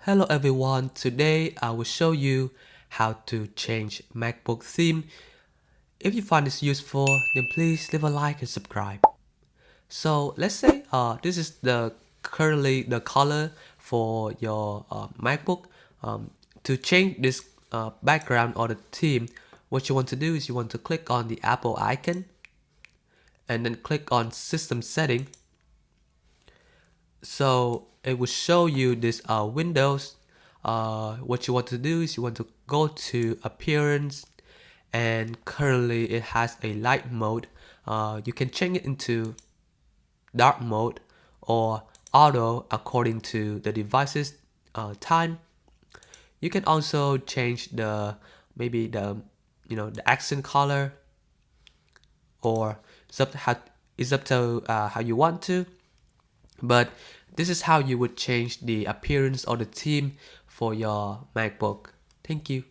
Hello everyone, today I will show you how to change MacBook theme. If you find this useful, then please leave a like and subscribe. So let's say this is currently the color for your MacBook. To change this background or the theme, what you want to do is you want to click on the Apple icon and then click on System Setting. So it will show you this windows. What you want to do is you want to go to Appearance, and currently it has a light mode. You can change it into dark mode or auto according to the device's time. You can also change maybe the accent color, or it's up to how you want to. But this is how you would change the appearance or the theme for your MacBook. Thank you.